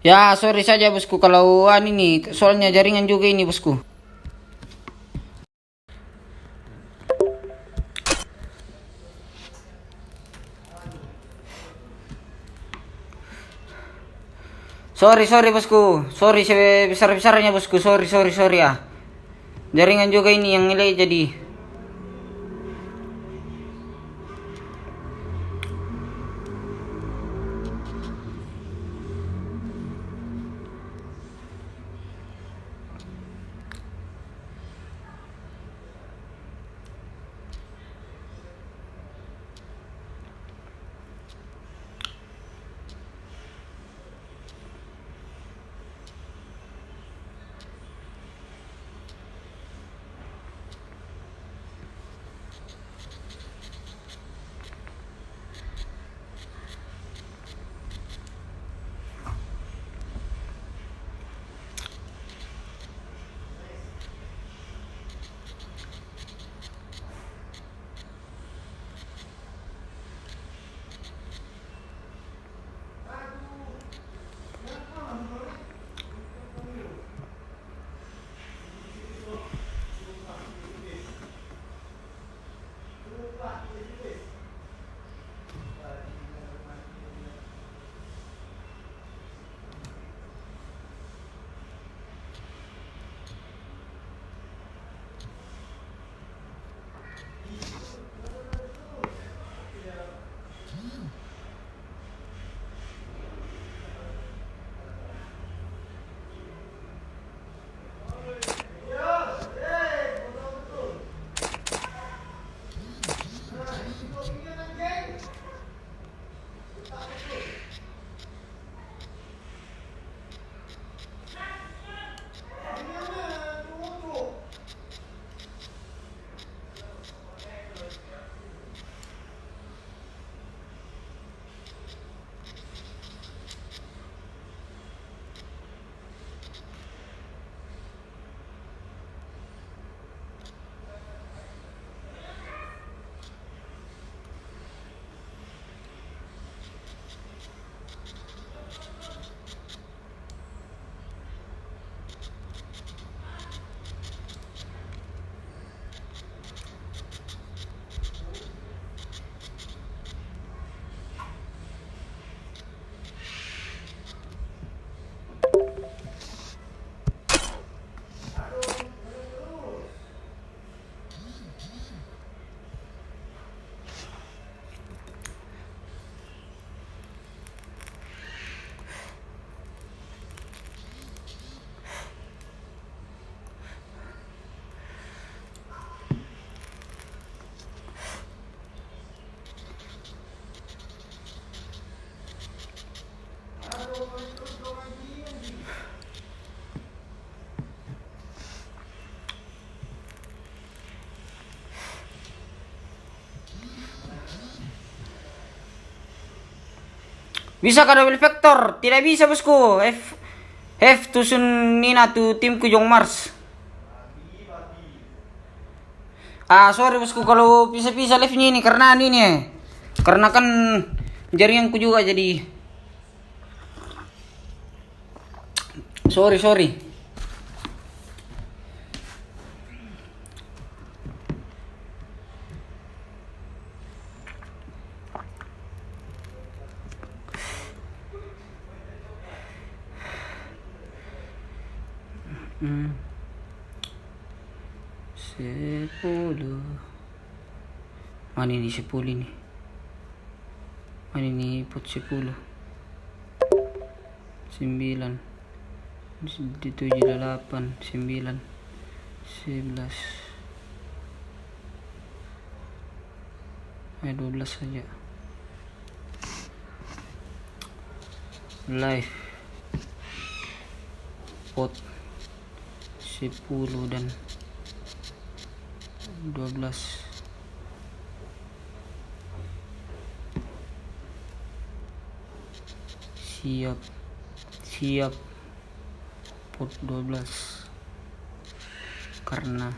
Ya, sorry saja bosku kalau ini soalnya jaringan juga ini bosku. Sorry bosku. Sorry sebesar-besarnya bosku. Sorry ya. Jaringan juga ini yang nilai jadi. Bisa ka double vector? Tidak bisa bosku. Have to Nina to timku Jong Mars. Sorry bosku kalau bisa-bisa live-nya ini karena ini nih. Karena kan jaringanku juga jadi. Sorry. Sepuluh. Mana ini 10 ini? Mana ini pot 10? 9. 7, 8, 9, 11. 12 saja. Live pot 10 dan 12. Siap pot 12 karena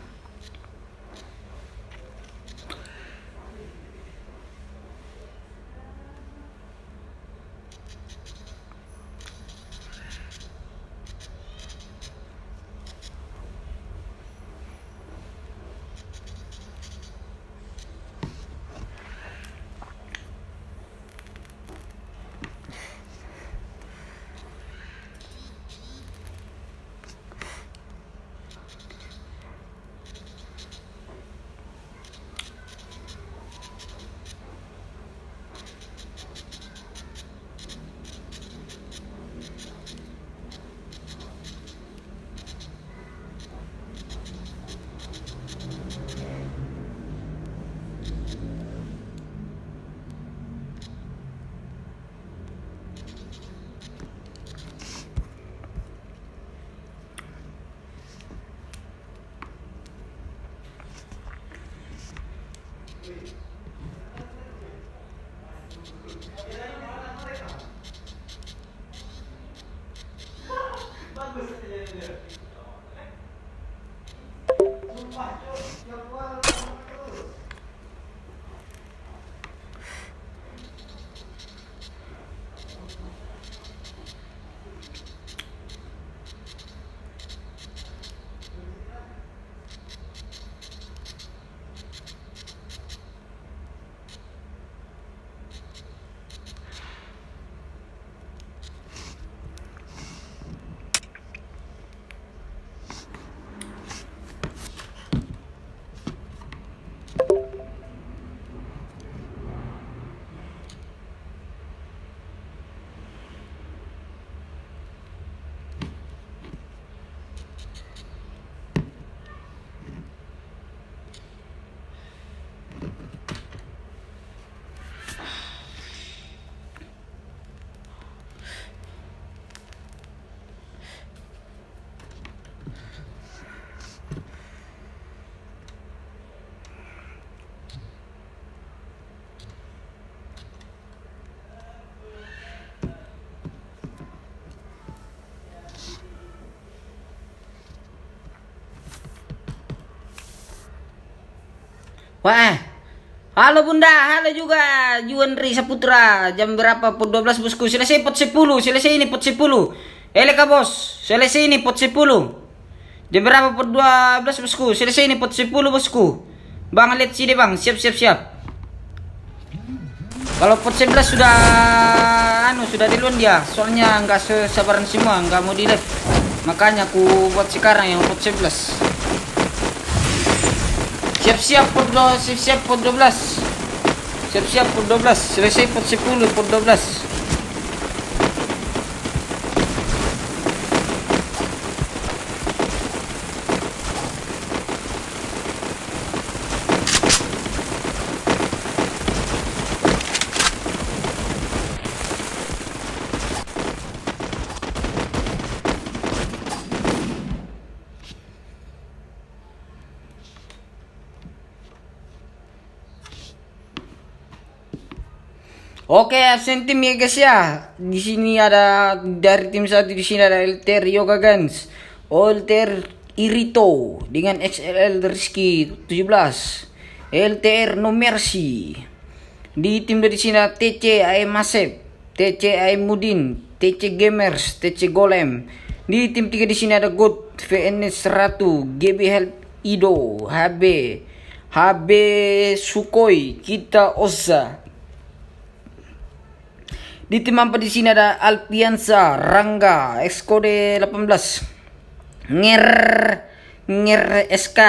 Wah. Halo Bunda, halo juga Juandri Saputra. Jam berapa? Pot 12 bosku. Selesai pot 10. Selesai ini pot 10. Eleka bos. Selesai ini pot 10. Jam berapa? Pot 12 bosku. Selesai ini pot 10 bosku. Bang lihat sini bang. Siap siap siap. Kalau pot 11 sudah sudah duluan dia. Soalnya nggak sesabaran semua, nggak mau di live. Makanya aku buat sekarang yang pot 11. Siap-siap pot 12, siap-siap pot 12. Siap-siap pot 12. Selesai pot 10, pot 12. Oke, absen tim ya guys ya. Di sini ada dari tim satu, di sini ada Elter Yoga Guns, Olter Irito dengan XLL Rizky 17, LTR No Mercy. Di tim dari sini ada TC AM Masep, TC AM Mudin, TC Gamers, TC Golem. Di tim 3 di sini ada God, VNS Ratu, GB Help Ido, HB Sukhoi, Kita Oza. Di tim 4 di sini ada Alpiansa, Rangga, Xcode 18, Nger SK.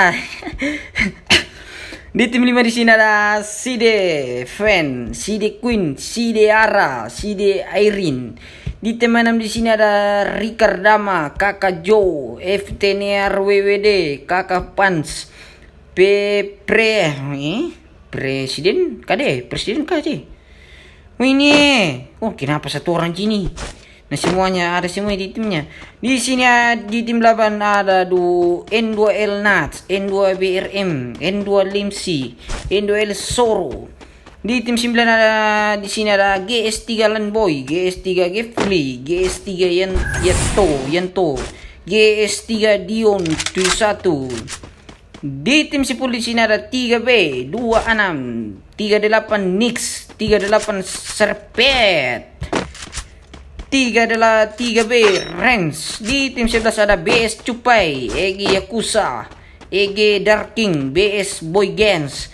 Di tim 5 di sini ada Side Fan, Side Queen, Side Ara, Side Airin. Di tim 6 di sini ada Ricardama, Kakak Joe, FTNR WWD, Kakak Pans, Presiden KD. Oh ini, kenapa satu orang gini? Nah semuanya ada semua di timnya. Di sini di tim 8 ada N2L Nats, N2BRM, N2 Limsi, N2L Soro. Di tim 9 ada di sini ada GS3 Landboy, GS3 Gefli, GS3 Yanto, GS3 Dion 21. Di tim 10 di sini ada 3B, 26, 38 Nix, 38 Serpet, 3B Rens. Di tim 11 ada BS Cupai, EG Yakuza, EG Darking, BS Boy Gens.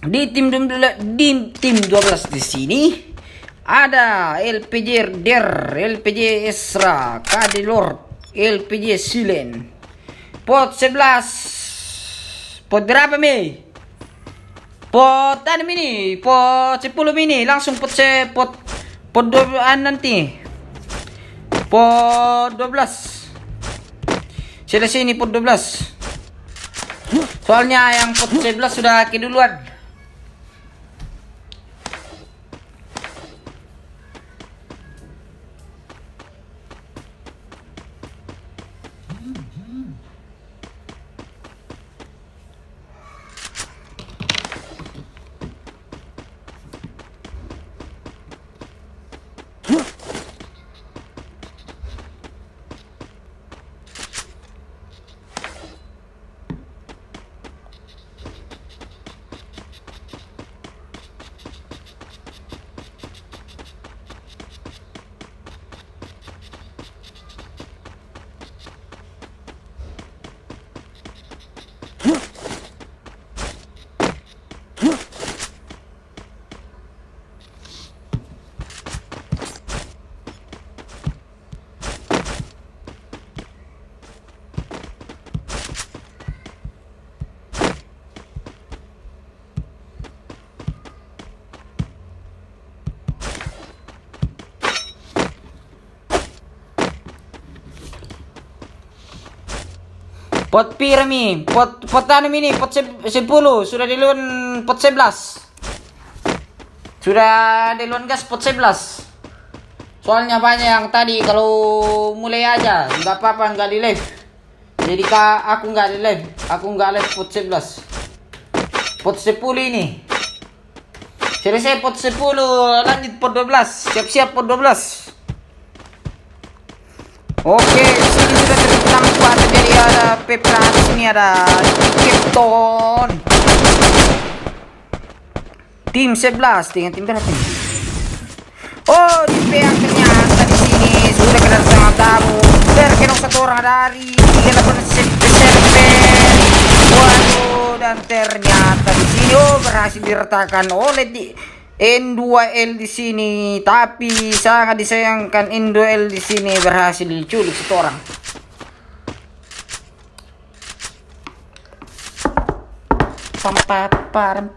Di tim 12 di sini ada LPJ Der, LPJ Esra, KD Lord, LPJ Silen. Pot 11. Pot berapa mi? Pot ini? Pot 10 mini. Langsung pot 2an nanti. Pot 12. Selesai ini pot 12. Soalnya yang pot 11 sudah keduluan. Pot pirami, pot ini, pot 10, sudah duluan pot 11. Sudah duluan gas pot 11. Soalnya banyak yang tadi kalau mulai aja, nggak apa-apa nggak di live. Jadi aku nggak di live, pot 11. Pot 10 ini. Selesai pot 10, lanjut pot 12. Siap-siap pot 12. Oke, di sini sudah tertampak, jadi ada Pepra, di sini ada Krypton, Tim 11 dengan tim berapa nih? Oh, di pihak ternyata di sini sudah kedatangan tamu. Terkenok satu orang dari 38 server. Waduh, dan ternyata di sini berhasil diretakan oleh N2L di sini. Tapi sangat disayangkan N2L di sini berhasil diculik satu orang. Parem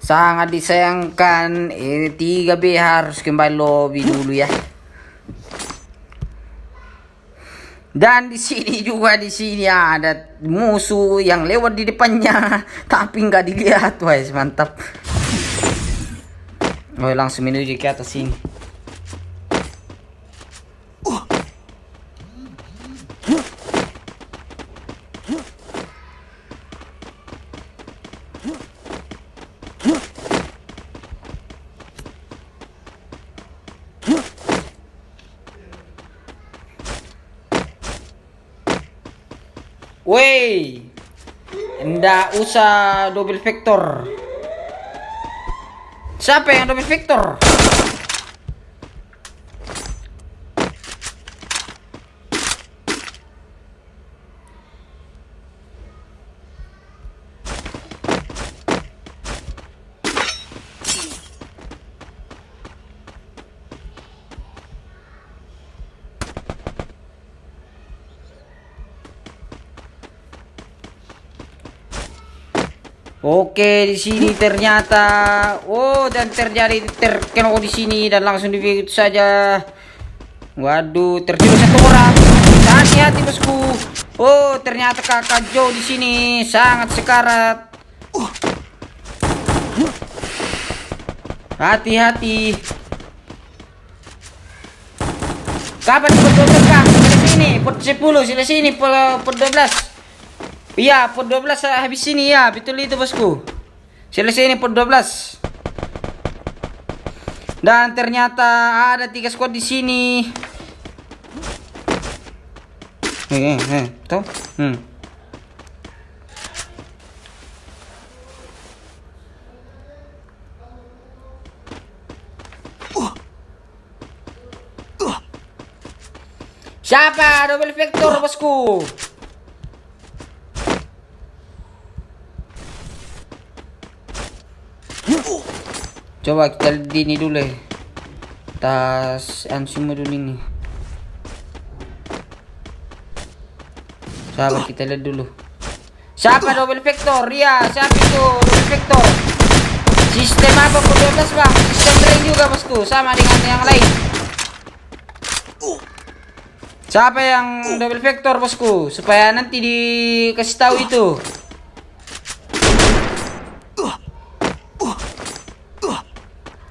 sangat disayangkan. Ini 3B harus kembali lobby dulu ya. Dan di sini juga ada musuh yang lewat di depannya tapi nggak dilihat, guys. Mantap. Oh, langsung menuju ke atas sini. Wey, ndak usah double vector. Siapa yang double vector? Oke, di sini ternyata dan terkena di sini dan langsung begitu saja. Waduh, tertidur satu orang. Hati-hati, bosku. Oh, ternyata kakak Joe di sini sangat sekarat. Hati-hati. Kapan pot 12, Bang? Sini sini, pot 10, sini pot 12. Iya, pot 12 habis sini ya, betul itu bosku. Selesai ini pot 12. Dan ternyata ada 3 squad di sini. Tuh. Siapa double vector bosku? Coba kita lihat ini dulu ya. Tas semua dulu ini. Sabar, kita lihat dulu. Siapa double vector? Ya, siapa itu double vector? Sistem apa pun 12, Bang? Sistem lain juga bosku, sama dengan yang lain. Siapa yang double vector bosku? Supaya nanti dikasih tahu itu.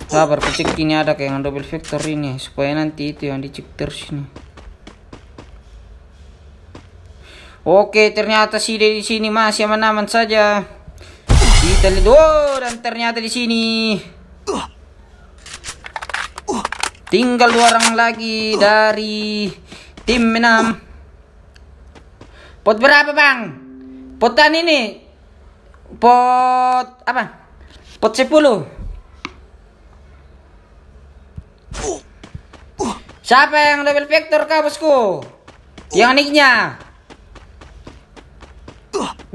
Sabar, cek ini ada kayak yang double vector ini supaya nanti itu yang dicek terus ini. Oke, ternyata si di sini masih aman-aman saja. Kita lihat, dan ternyata di sini tinggal 2 orang lagi dari tim 6. Pot berapa, Bang? Potan ini. Pot apa? Pot 10. Siapa yang double vector kah bosku? Yang nicknya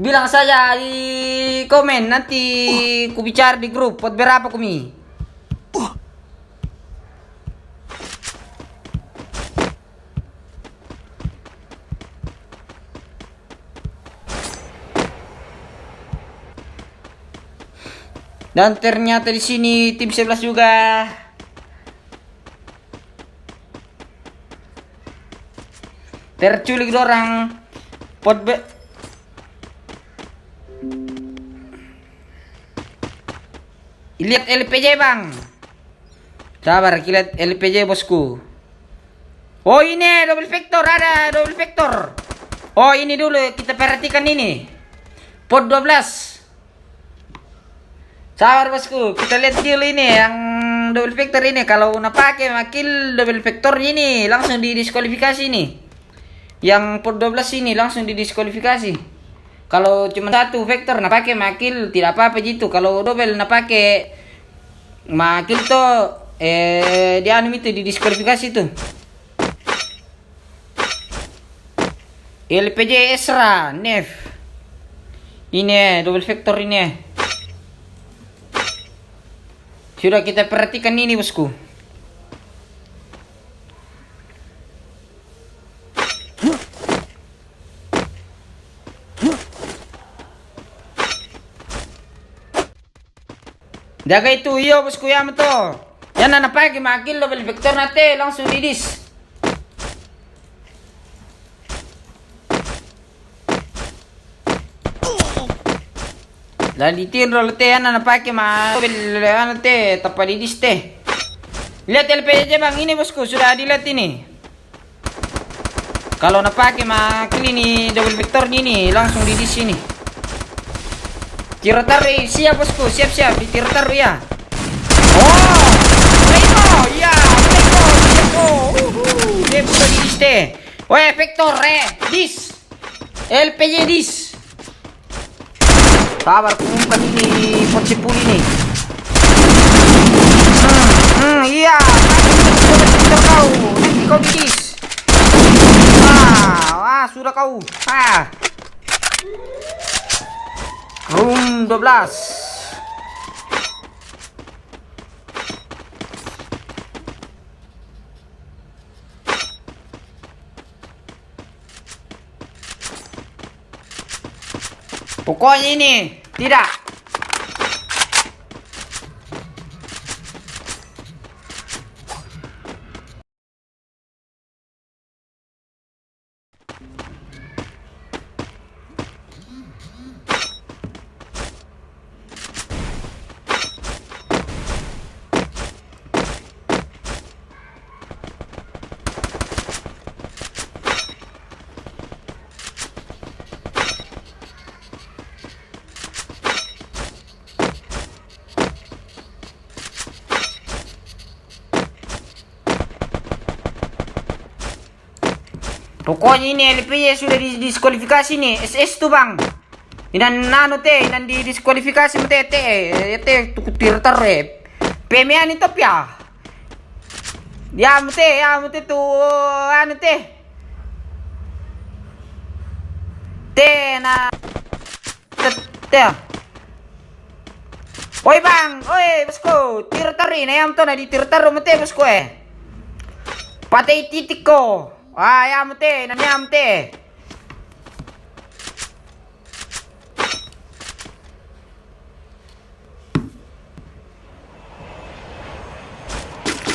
bilang saja di komen, nanti ku bicara di grup. Pot berapa kumi? Dan ternyata di sini tim 11 juga. Terculik dorang. Lihat LPJ, Bang. Sabar, lihat LPJ bosku. Oh, ini double vector, ada double vector. Oh, ini dulu kita perhatikan ini. Pot 12. Sabar bosku, kita lihat dulu ini yang double factor ini. Kalau pakai kill double factor ini langsung didiskualifikasi nih. Yang pot 12 ini langsung didiskualifikasi. Kalau cuma satu factor pakai kill tidak apa-apa gitu. Kalau double pakai kill tuh dia itu didiskualifikasi tuh. LPJ Esra Nef. Ini double factor ini. Sudah kita perhatikan ini bosku. Jaga itu iyo bosku ya betul. Yan na pagi makil double vector nate langsung didis. Dan ditinro te yan na pagi double te tapa didis te. Lihat LPJ bang ini bosku sudah dilihat ini. Kalau pakai makil ini double vector ini langsung didis ini. Tiro taruh siap bosku, siap-siap di tiro taruh ya. Oh, Pleko, ya, Pleko. Dia buka di dis teh. Weh, vector dis. LPJ dis. Sabar kumumpan ini pot 10 ini. Iya, vector kau. Nanti kau di dis. Wah, sudah kau. Room 12. Pokoknya ini tidak. Pokoknya ini LPJ sudah didiskualifikasi nih. SS tuh bang. Inan nano te, inan didiskualifikasi mete te tukutir tarre. PMA nih top ya. Ya mete tuh anu te. Na te. Oi bang, oi bosku, tir tarin ayam tuh na di tir taru mete bosku Patay titik ko. Ayam te, nanyam te.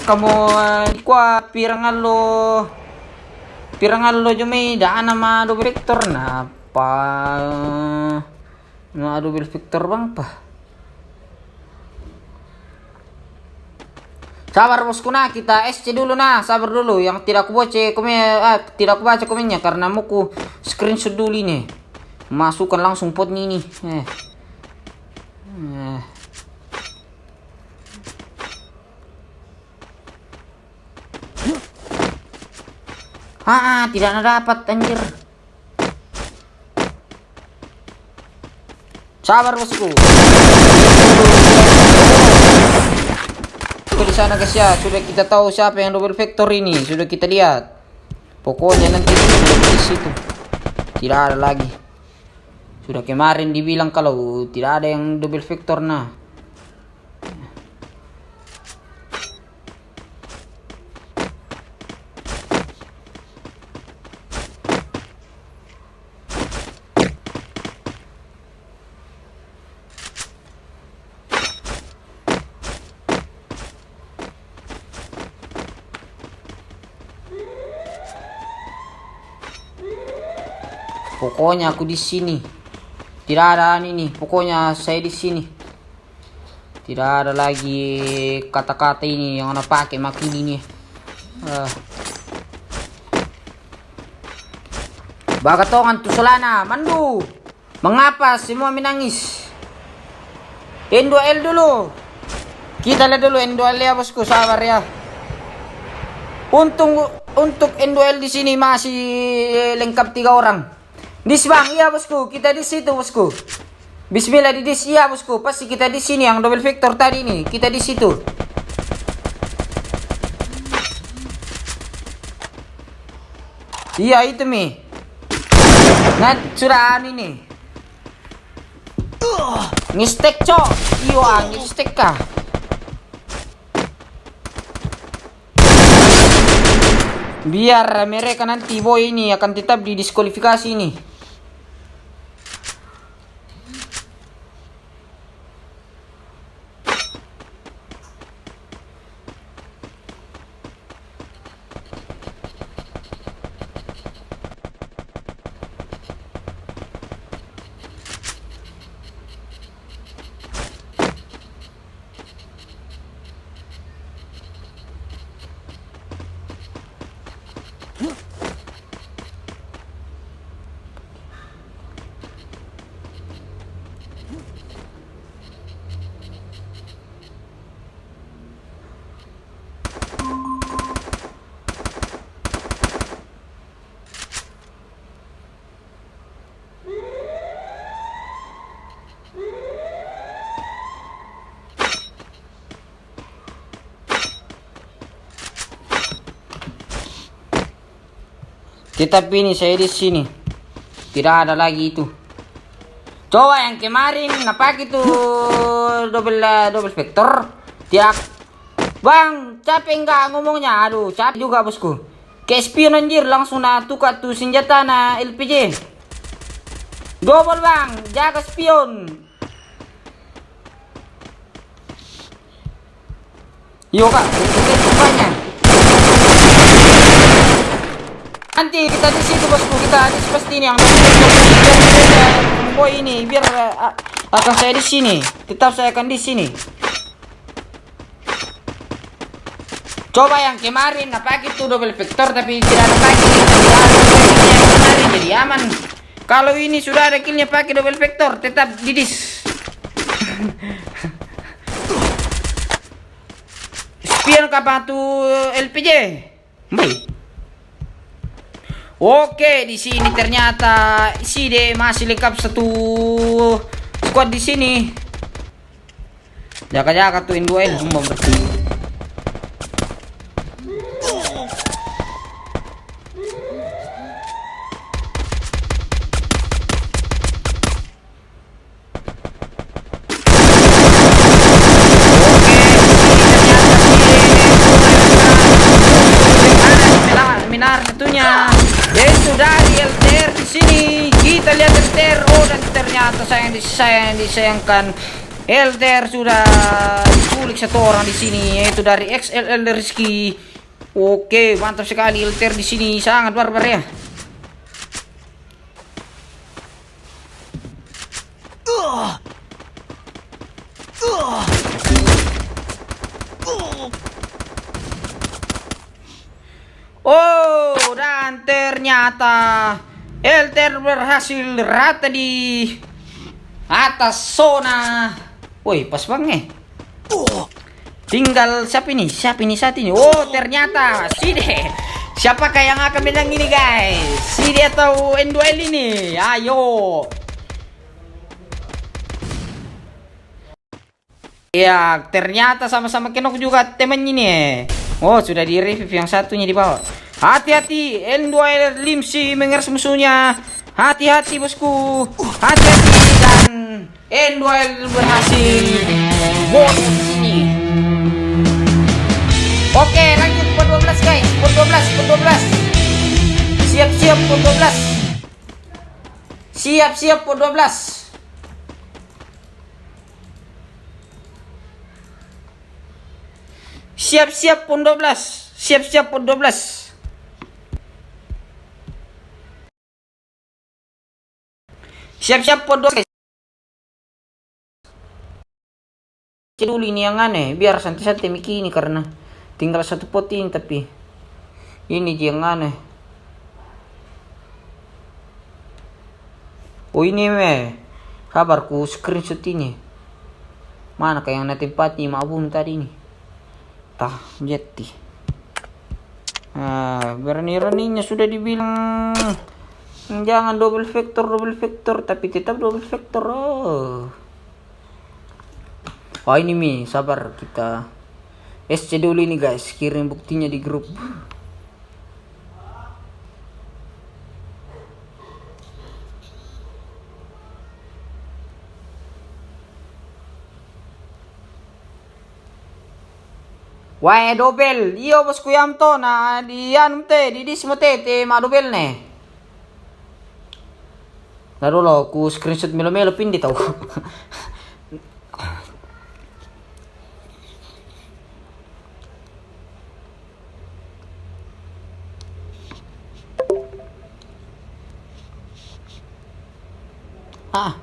Kamu kuat pirangan lo jumay daan nama double vector na pa na double vector bang pa. Sabar bosku nah, kita SC dulu nah, sabar dulu. Yang tidak aku baca komennya karena mau ku screenshot dulu ini. Masukkan langsung potnya ini. Tidak dapat anjir. Sabar bosku. Di sana guys ya, sudah kita tahu siapa yang double vector ini, sudah kita lihat. Pokoknya nanti di situ tidak ada lagi. Sudah kemarin dibilang kalau tidak ada yang double vector nah. Pokoknya aku di sini. Tidak ada ini. Pokoknya saya di sini. Tidak ada lagi kata-kata ini yang anak pakai makin ini. Bagatongan tu solana mandu. Mengapa semua menangis? N2L dulu. Kita lihat dulu N2L ya bosku, sabar ya. Untuk N2L di sini masih lengkap 3 orang. Dis bang, iya bosku, kita di situ bosku. Bismillah di dis, iya bosku, pasti kita di sini yang double vector tadi nih, kita di situ. Iya itu mi. Nah sudah ini. Ngistek cok, iya ngistek kah? Biar mereka nanti boy ini akan tetap didiskualifikasi nih. Tetapi ini saya di sini. Tidak ada lagi itu. Coba yang kemarin napak itu double vector. Tiap bang, capek enggak ngomongnya? Aduh, capek juga bosku. Kayak spion anjir, langsung tukar tuh senjata na LPG. Double bang, jaga spion. Yo kak, banyak. Nanti kita di situ bosku, kita di pasti ini yang boy ini biar akan saya di sini, tetap saya akan di sini. Coba yang kemarin apa itu double vector tapi tidak ada lagi, kemarin jadi aman. Kalau ini sudah ada killnya pakai double vector, tetap didis. Spion kapan tuh LPG? Baik. Oke, di sini ternyata si D masih lengkap satu squad di sini. Jaga-jaga tuh N2L semua berarti. Minar tentunya. Yaitu dari LTR di sini. Kita lihat LTR, oh dan ternyata disayangkan LTR sudah diculik satu orang di sini, yaitu dari XLL Rizky. Oke, mantap sekali LTR di sini, sangat barbar ya. Oh, dan ternyata LTR berhasil rata di atas zona. Woi, pas banget. Tinggal siapa ini? Siapa ini saat ini? Oh, ternyata Side. Siapakah yang akan menang ini, guys? Side atau N2L ini? Ayo. Ya, ternyata sama-sama kenok juga temannya nih. Oh, sudah di review yang satunya di bawah. Hati-hati, N2L Limsi mengeras musuhnya. Hati-hati bosku. Hati-hati dan N2L berhasil bonus di sini. Oke, lanjut per 12 guys. Per 12. Siap-siap per 12. Siap-siap per 12. Siap-siap pun 12. Siap-siap pun 12. Siap-siap pun 12. Dulu ini yang aneh, biar santai-santai Miki ini karena tinggal satu pot ini tapi ini yang aneh. Oh ini sabar ku screenshot ini. Mana kayak yang tempatnya mabun tadi ini. Tah jeti. Berani-beraninya sudah dibilang jangan double vector tapi tetap double vector. Oh ini sabar kita SC dulu ini guys, kirim buktinya di grup. Wah dobel, iyo bosku yam to na di anum te di dis mo te ma dobel ne. Lalu lo ku screenshot melo pindi tau. Ah.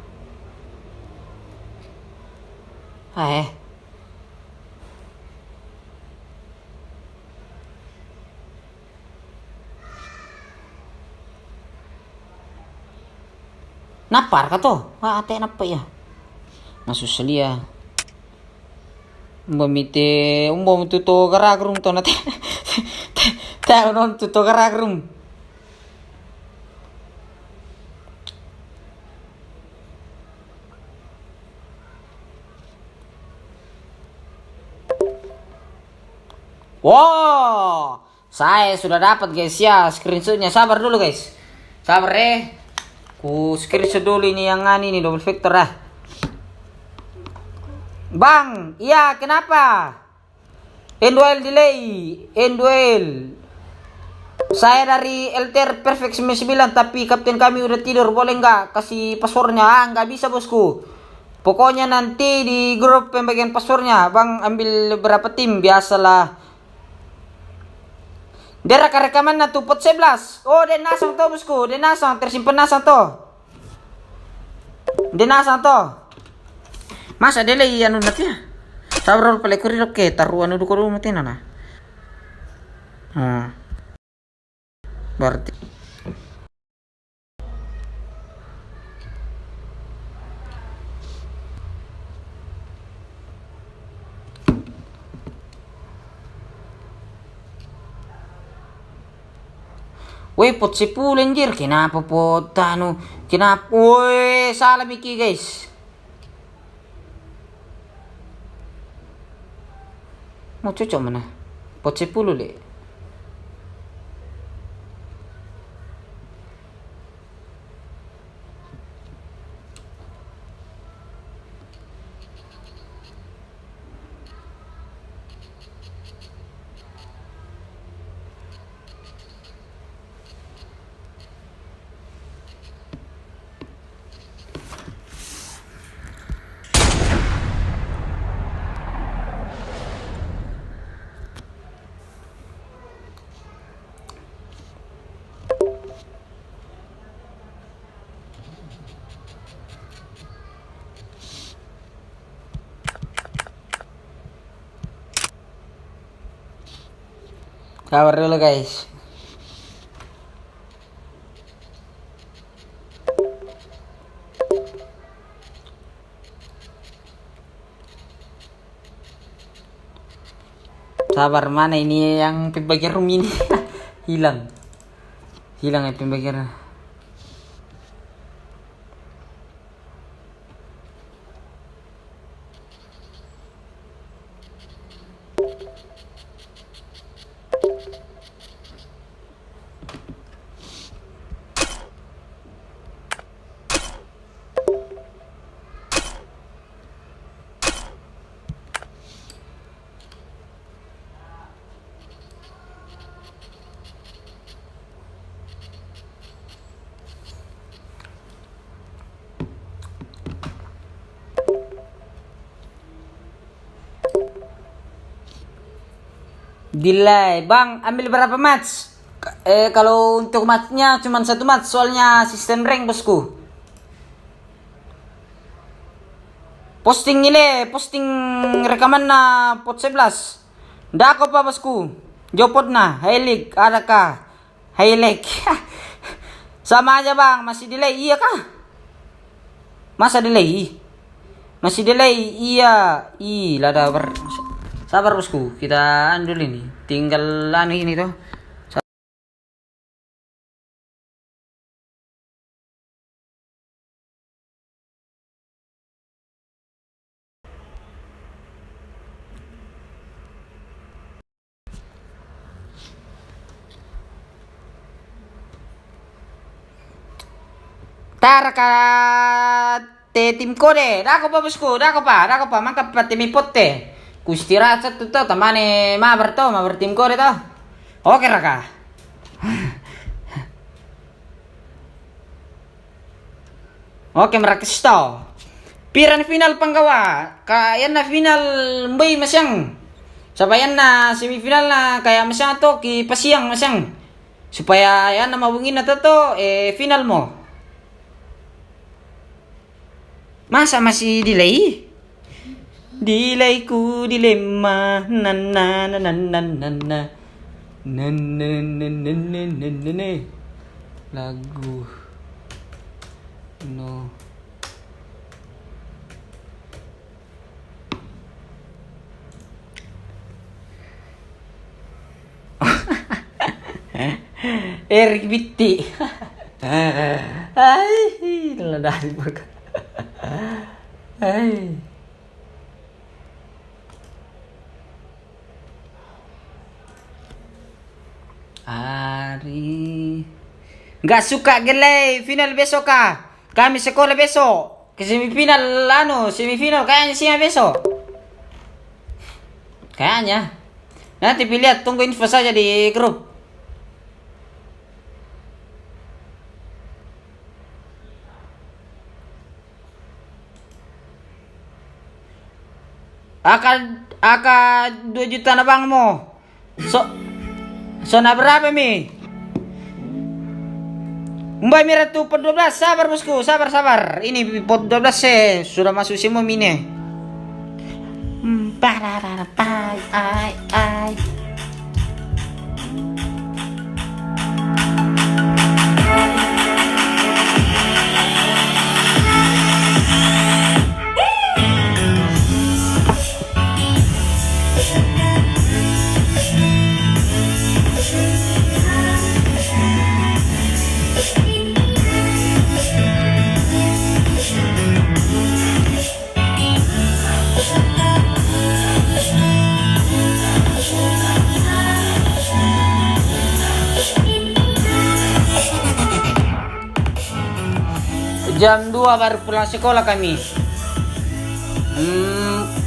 Napar ka to? Ate napa ya? Nasusalia. Mbamite umbo tuto garagrum to nate. Tayo non tuto garagrum. Wow, saya sudah dapat guys ya screenshotnya. Sabar dulu guys. Sabar ku screenshot dulu ini yang ini double vector Bang, iya kenapa? End-duel delay, end-duel. Saya dari LTR Perfect 99 tapi kapten kami udah tidur, boleh nggak kasih passwordnya? Nggak bisa bosku. Pokoknya nanti di grup pembagian passwordnya, bang ambil berapa tim biasalah. Dia rekaman na tupot 11. Oh, dia nasang to bosku, dia nasang tersimpan nasang to. Dia nasang to. Masa delay anu natnya. Sabar pala ko rin ke taruan anu ko rin natin na. Berarti weh pot 10 anjir, kenapa pot anu? Kenapa? Woi, salah Miki guys. Mau cocok mana? Pot 10 le. Sabar dulu guys. Sabar, mana ini yang pembagian room ini? Hilang yang pembagian. Delay, bang ambil berapa match? Kalau untuk matchnya cuma satu match, soalnya sistem rank bosku. Posting rekaman na pot 11. Ndak ako pa bosku. Jopot na, highlight, ada ka? Highlight. Sama aja bang, masih delay, iya kah? Masa delay? Masih delay? Iya. Ih, lada sabar bosku. Kita dulu ini. Tinggal ini tuh. Tarka te tim kode, dako pa bosku, dako pa, mangkap pa timi potte. Kustira sa to tamane mabar tim kode to. Oke raka. Oke merakis to. Piran final panggawa, kayan na final mbay masyang. Sabayan na semifinal na kaya masyang to ki pasiyang masyang. Supaya yan na mawungin na to final mo. Masa masih delay? Delayku dilema na na na na na na na na na na na na na na lagu no Erik Bitti ay ladari baga ay Ari nggak suka gelai final besok kami sekolah besok ke semifinal semifinal kayaknya sih besok kayaknya nanti lihat tunggu info saja di grup. Akan 2 juta na bang mo. So na berapa mi? Mbak Mira tuh pot 12. Sabar bosku, sabar. Ini pot 12 sudah masuk semua mine. Ai. Jam 2 baru pulang sekolah kami.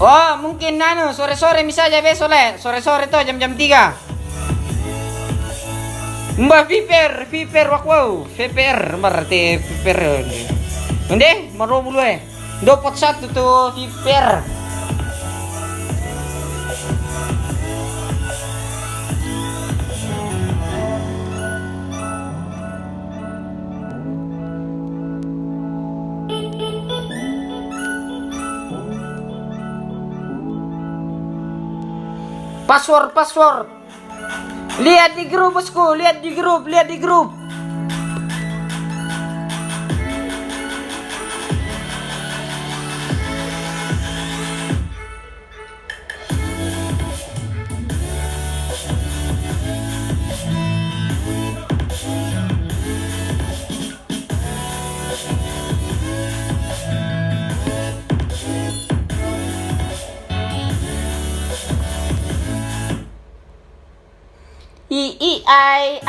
Oh mungkin sore-sore misalnya besok sore-sore tuh jam 3. Mbak Viper wow Viper berarti Viper. Ende mau bulu dopot 1 tuh Viper. Password. Lihat di grup bosku, lihat di grup. I.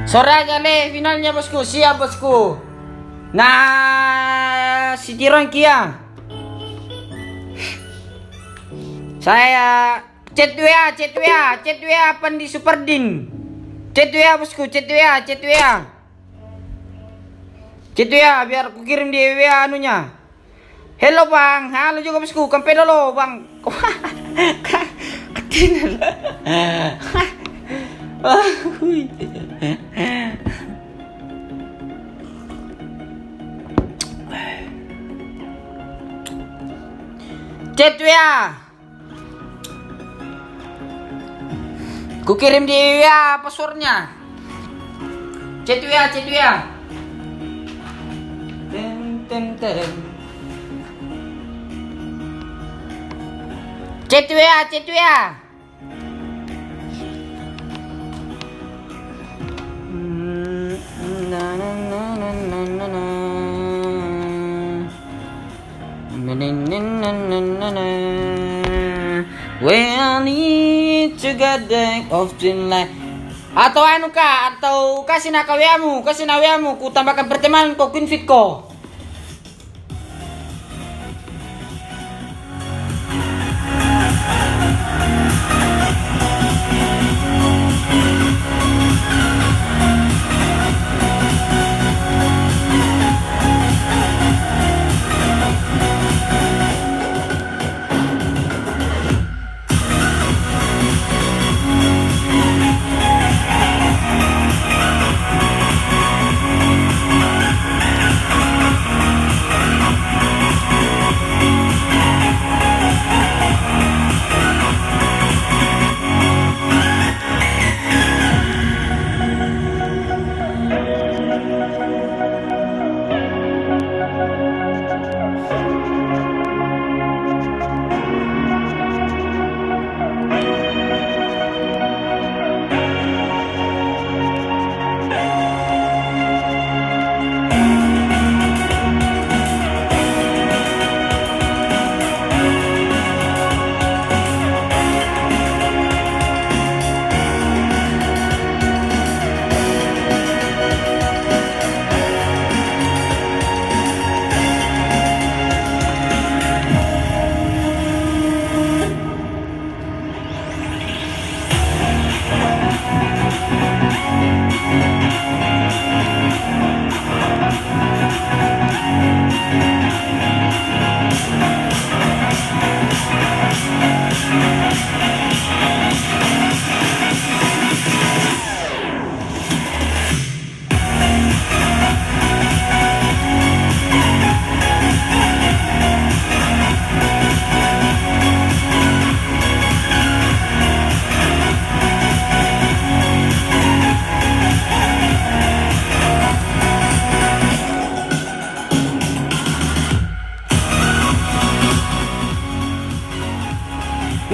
Sore aja le finalnya bosku, siap bosku. Nah, si Tiron Kia. Saya chat WA Pandi Superdin. Chat WA bosku, chat WA biar aku kirim di WA anunya. Halo bang, halo juga bosku, kampe dulu bang. Ketin. Chat WA. Ku kirim di WA passwordnya. Chat WA. Chat WA. We need to get the of the light. Atau anu kak, atau kasih na WA-mu, ku tambahkan pertemanan kau kunfit ko.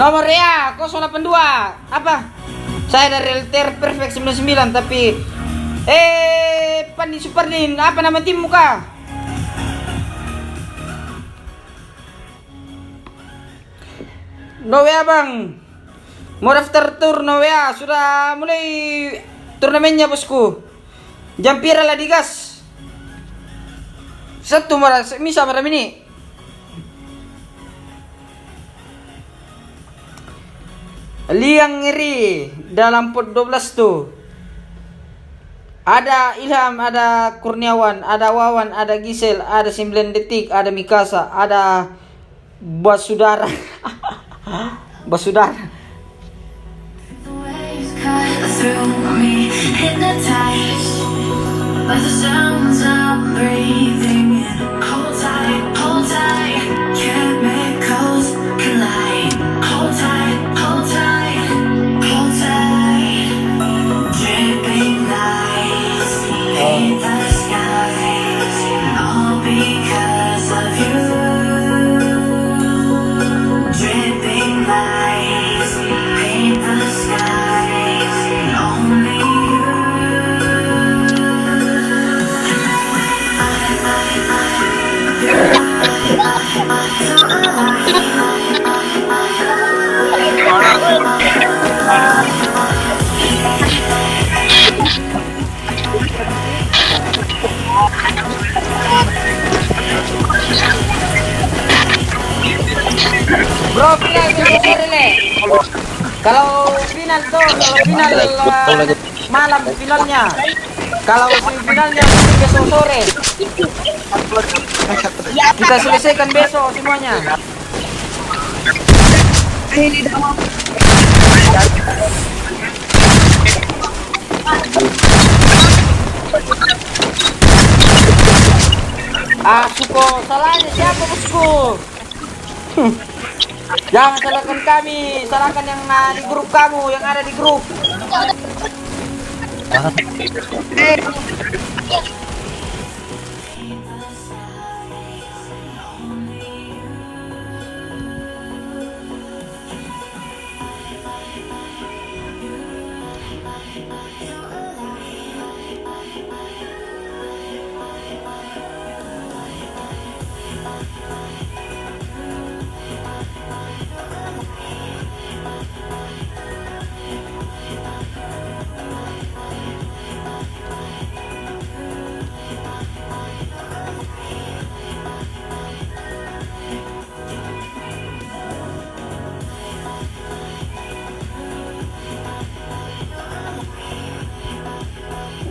Nomor ya 082. Apa? Saya dari LTR Perfect 99 tapi Pandi Superdin, apa nama timmu kah? No WA bang. Mau daftar tur no WA, sudah mulai turnamennya bosku. Jam pira lah digas. Satu misa malam ini. Liang ngeri dalam pot 12 tuh. Ada Ilham, ada Kurniawan, ada Wawan, ada Gisel, ada 9 detik, ada Mikasa, ada Basudara. Basudara. Bro, final besok sore le. Kalau final tuh, kalau final malam finalnya. Kalau semifinalnya besok sore. Kita selesaikan besok semuanya. Suko, salahnya siapa bosku? Jangan salahkan kami, salahkan yang di grup kamu, yang ada di grup.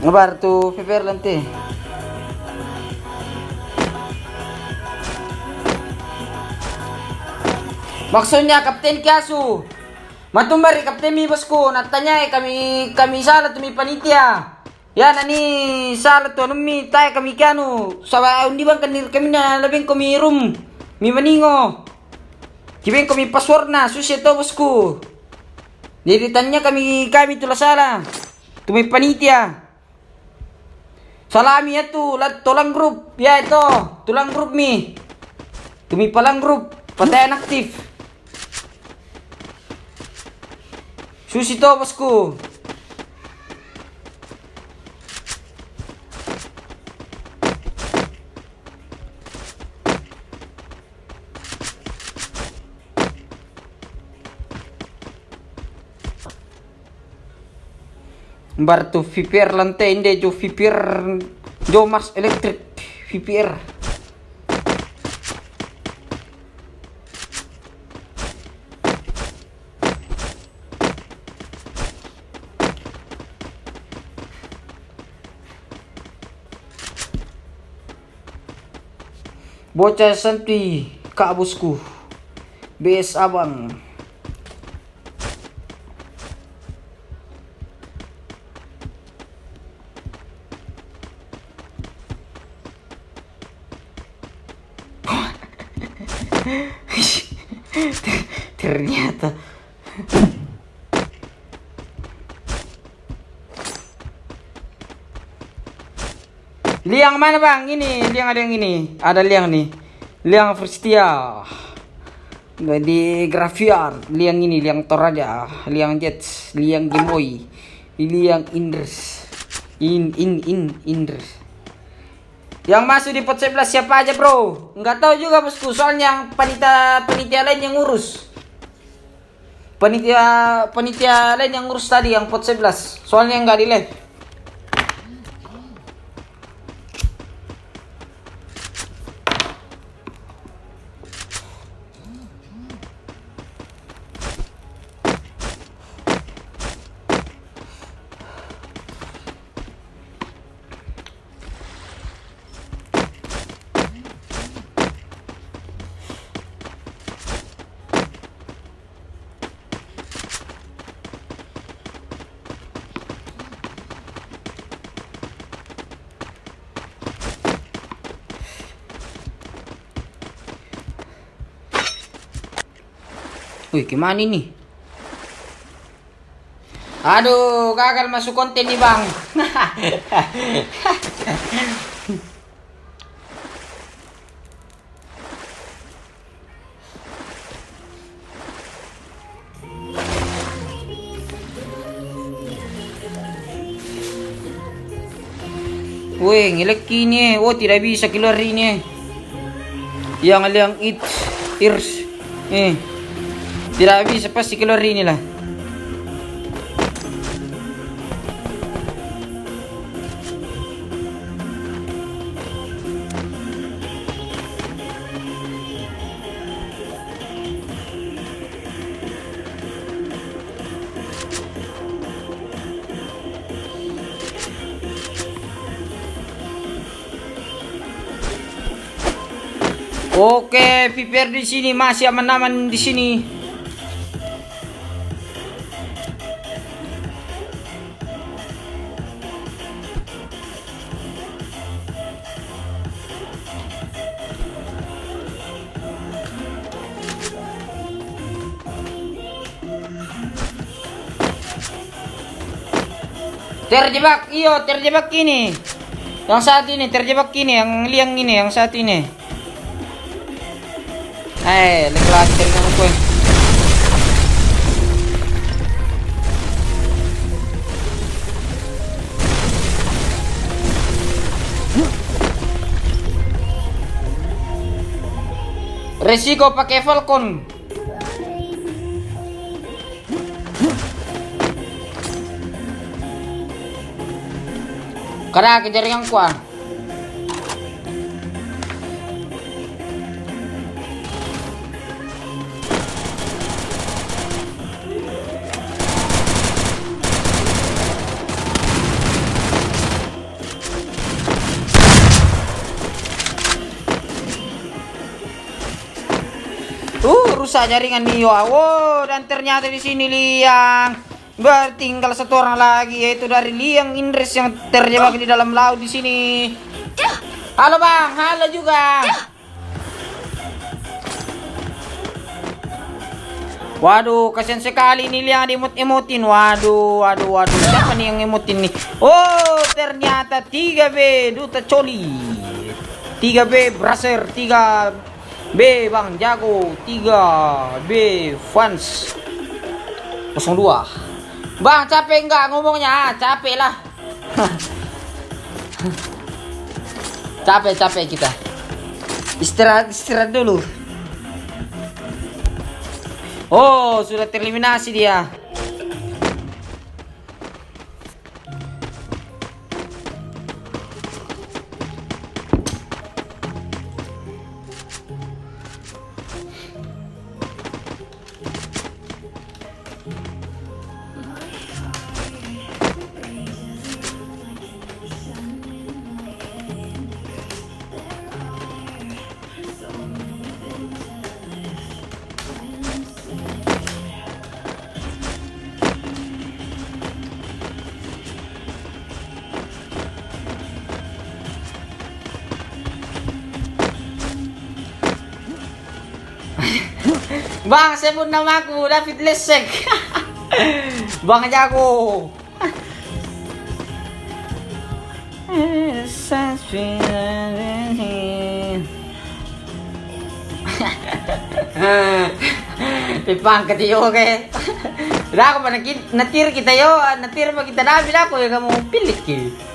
Ngabar tuh Fever nanti. Maksudnya Kapten Kiasu. Matumbari Kapten mi bosku. Natanya kami salah tumi panitia. Ya nani salah tu numi tay kami kianu. Sawa undi bang kanir kami na labing kami room. Mi maningo. Kibeng kami password na susi to bosku. Jadi tanya kami tulah salah. Tumi panitia. Salami ya tu, tulang grup. Ya itu, tulang grup mi. Tumi palang grup, patayan aktif. Susi to bosku. Bar tu VPR lantai inde jo VPR jo Mars Electric VPR. Bocah santi kak bosku. BS abang. Ternyata liang mana bang? Ini liang, ada yang ini, ada liang nih, liang Fristia di Grafiar, liang ini, liang Toraja, liang Jets, liang Gemoy, liang Indres, Indres. Yang masuk di pot 11 siapa aja bro? Nggak tahu juga bosku, soalnya yang panitia lain yang ngurus. Panitia lain yang ngurus tadi yang pot 11. Soalnya nggak di live. Wih, gimana ini? Aduh, gagal masuk konten nih bang. Wih, ngelek ini. Oh, tidak bisa keluar ini. Yang ears. Tidak bisa pasti keluar ini lah. Oke, Viper di sini masih aman-aman di sini. Terjebak, iyo, terjebak ini. Yang saat ini terjebak ini, yang liang ini, yang saat ini. Lagi dari kamu kue. Resiko pakai Falcon. Karena kejar yang kuat. Rusak jaringan Nio. Wow, dan ternyata di sini Liang. Tinggal satu orang lagi, yaitu dari Liang Indres yang terjebak di dalam laut di sini. Halo Bang, halo juga. Waduh, kasihan sekali ini Liang dimut-emutin. Waduh. Siapa nih yang emutin nih? Oh, ternyata 3B Duta Coli. 3B Braser, 3B Bang Jago, 3B Fans 02. Bang, capek enggak ngomongnya? Capek lah. Capek kita. Istirahat dulu. Oh, sudah tereliminasi dia. Bang, sebut namaku David Lesek. Bang Jago. Pipang ketiyo ke. Udah ako pa natir kita yo, natir pa kita namin ako ya kamu pilih ki.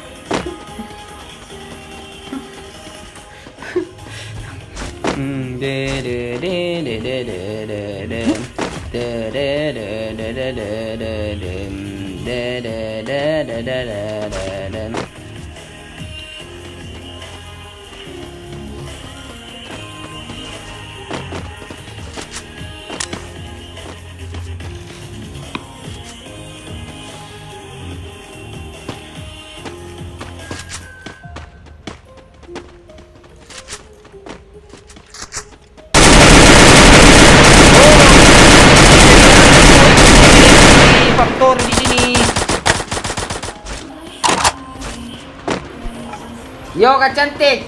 Faktor di sini. Yo, Kak cantik.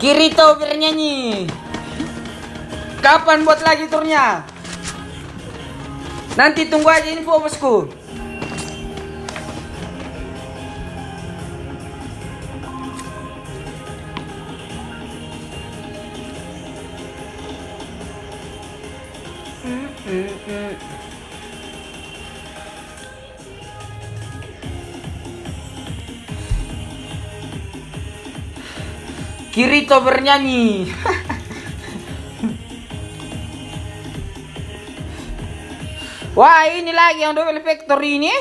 Kirito bernyanyi. Kapan buat lagi turnya? Nanti tunggu aja info bosku. Kirito bernyanyi. Wah, ini lagi yang double factory ini.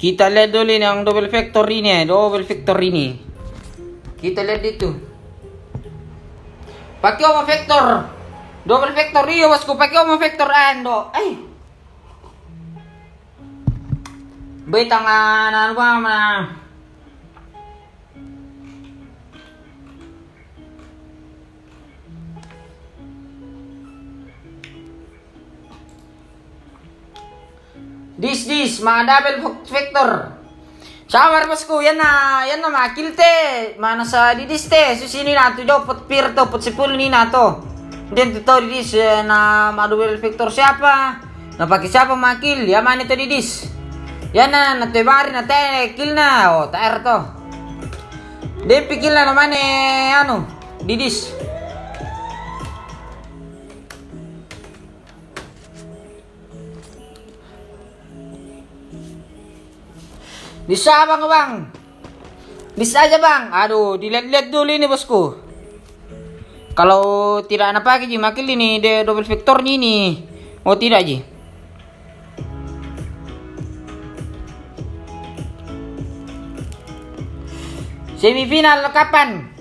Kita lihat dulu ini yang double factory ini, Kita lihat itu. Pakai oma factor. Double factor iya bosku, pakai oma factor ando. Tangan anu mama. This mga double factor. Sabar bosku, yan na makil te. Mana sa didis te. Susini na to jo pot pir to pot 10 ni na to. Then to didis na double factor siapa? Na pakai siapa makil? Ya man ito didis. Yan na tebari na te kill na. TR to. Then pikil na naman didis. Bisa bang? Bisa aja bang. Aduh, dilihat-lihat dulu ini bosku. Kalau tidak ada pakai makil ini de double factornya ini. Oh tidak ji. Semifinal kapan?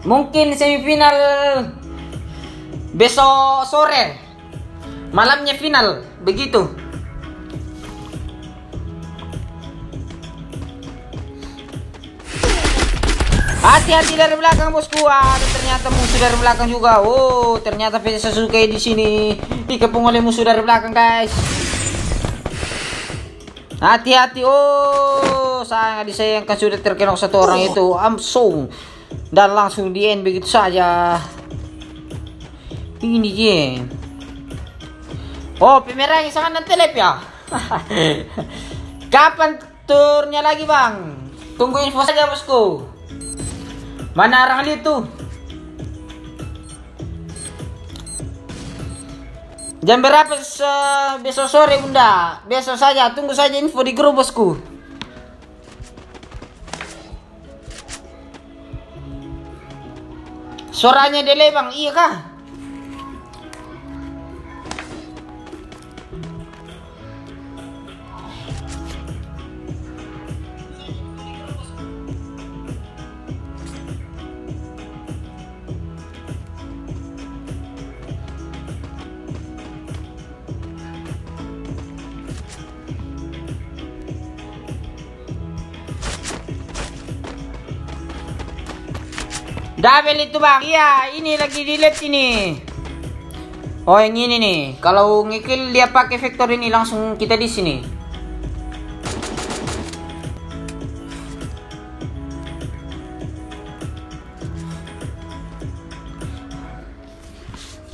Mungkin semifinal besok sore. Malamnya final, begitu. Hati-hati dari belakang bosku. Ternyata musuh dari belakang juga. Oh, ternyata VC Sasuke di sini dikepung oleh musuh dari belakang, guys. Hati-hati. Oh, sangat disayangkan sudah terkena satu orang itu. Amsong. Dan langsung di end begitu saja. Ini dia. Oh, pemerangnya sangat nantelep ya. Kapan turnya lagi, Bang? Tunggu info saja, bosku. Mana orang itu? Jam berapa besok sore bunda? Besok saja, tunggu saja info di grup bosku. Suaranya delay bang, iya kah? Double itu bang, iya ini lagi delete ini. Oh yang ini nih, kalau ngekill dia pakai vector ini langsung kita di sini.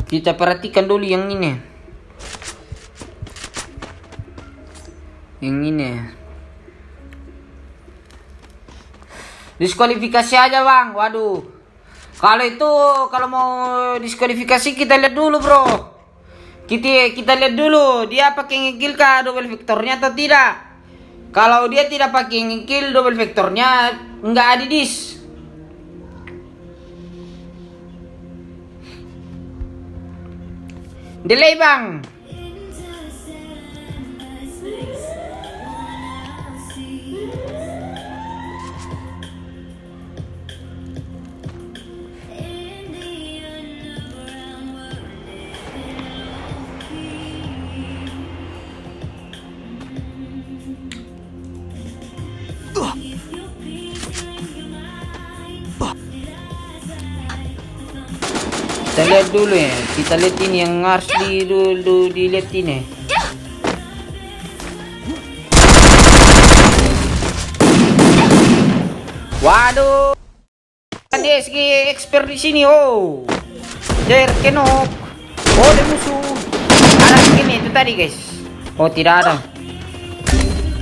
Kita perhatikan dulu yang ini. Yang ini. Diskualifikasi aja bang, waduh. Kalau mau diskualifikasi kita lihat dulu bro. Kita lihat dulu dia pakai ngekill kah double vektornya atau tidak. Kalau dia tidak pakai ngekill double vektornya nggak ada dis. Delay bang. Kita lihat dulu ya. Kita lihat ini yang harus dilihat ini. Waduh. Dia segi expert di sini. Oh. Kenok. Oh, ada musuh. Ada ini itu tadi guys. Oh, tidak ada.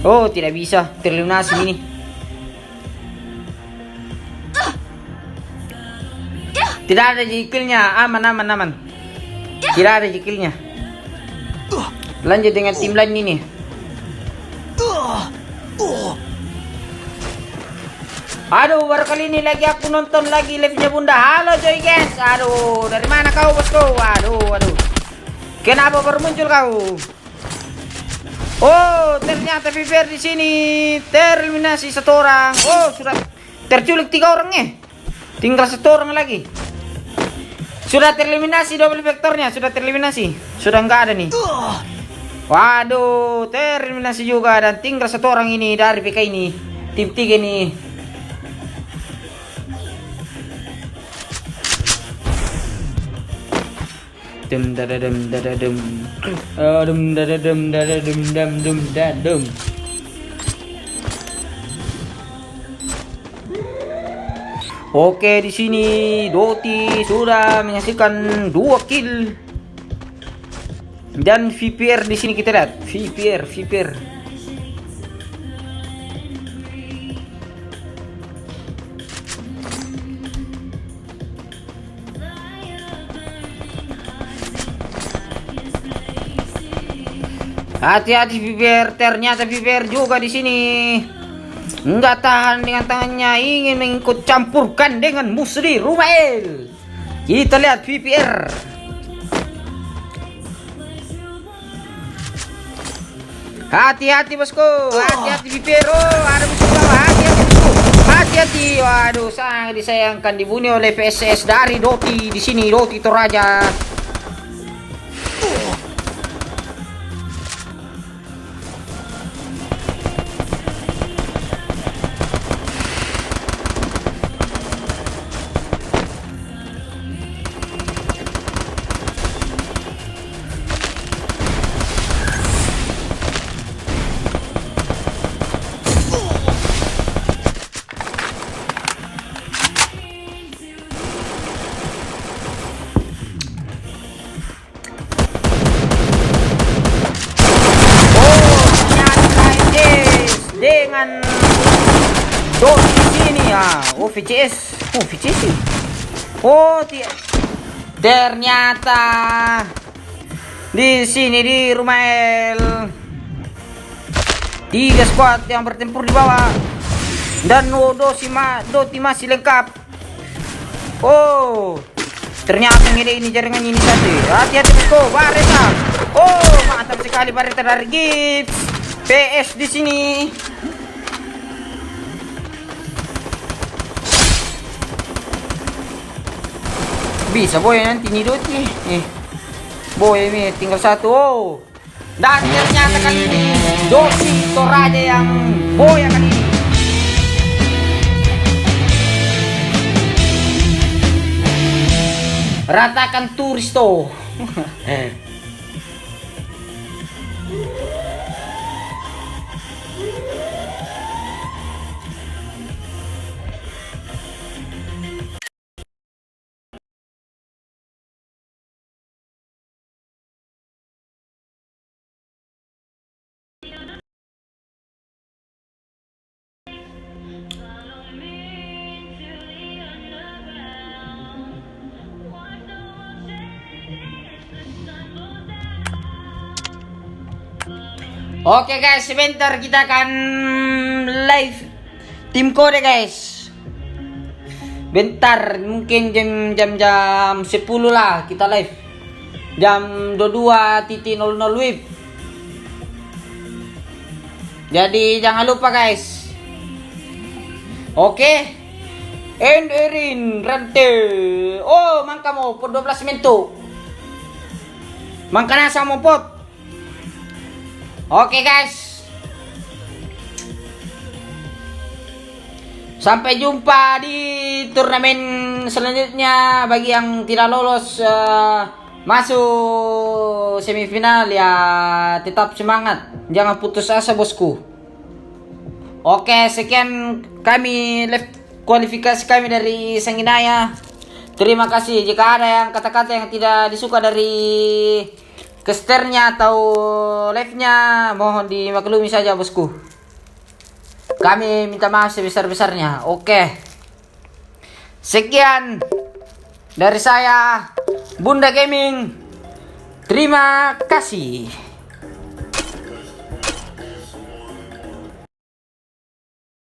Oh, tidak bisa. Terlunasi ini. Tidak ada jikilnya. Aman, aman, aman. Tidak ada jikilnya. Lanjut dengan tim lain ini. Aduh, baru kali ini lagi aku nonton lagi live-nya Bunda. Halo Joy guys. Aduh, dari mana kau bosku? Aduh, aduh. Kenapa baru muncul kau? Oh, ternyata Viver di sini. Tereliminasi satu orang. Oh, sudah terculik 3 orang ya. Tinggal 1 orang lagi. Sudah tereliminasi double vektornya. Sudah tereliminasi. Sudah nggak ada nih. Waduh, tereliminasi juga. Dan tinggal 1 orang ini dari PK ini. Tim 3 nih. Dum dadadum dadadum. Dum dadadum dadadum dum dum dadum. Oke, di sini Doti sudah menyaksikan 2 kill. Dan VPR di sini kita lihat. VPR. Hati-hati VPR, ternyata VPR juga di sini. Enggak tahan dengan tangannya, ingin mengikut campurkan dengan Musri Rumail. Kita lihat VPR. Hati-hati bosku, hati-hati VPR. Oh, ada musuh bawah, hati-hati bosku. Hati-hati. Waduh, sangat disayangkan dibunuh oleh PSS dari Doti di sini. Doti Toraja. Dengan Doti di sini ya. Oh, VCS. Oh, VCS sih. Oh, ternyata di sini di rumah L 3 squad yang bertempur di bawah. Dan Doti masih lengkap. Oh, ternyata ini jaringan ini satu. Hati-hati bosku, Bareta. Oh, mantap sekali Bareta dari Gibbs. PS di sini. Bisa boy nanti nih Doti. Boy ini tinggal 1. Oh. Dan ternyata kali ini Doti Toraja yang boy kali ini. Ratakan Turisto. Oke guys, sebentar kita akan live tim kode guys. Bentar, mungkin jam 10 lah kita live. Jam 22.00 WIB. Jadi jangan lupa guys. Oke. Erin Rante. Oh, mangka mo por 12 minto. Mangka nasa mo pot. Oke guys, sampai jumpa di turnamen selanjutnya. Bagi yang tidak lolos masuk semifinal ya, tetap semangat, jangan putus asa bosku. Oke, sekian kami live kualifikasi kami dari Sanginaya. Terima kasih. Jika ada yang kata-kata yang tidak disuka dari casternya atau live-nya mohon dimaklumi saja bosku. Kami minta maaf sebesar-besarnya. Oke. Sekian dari saya, Bunda Gaming. Terima kasih.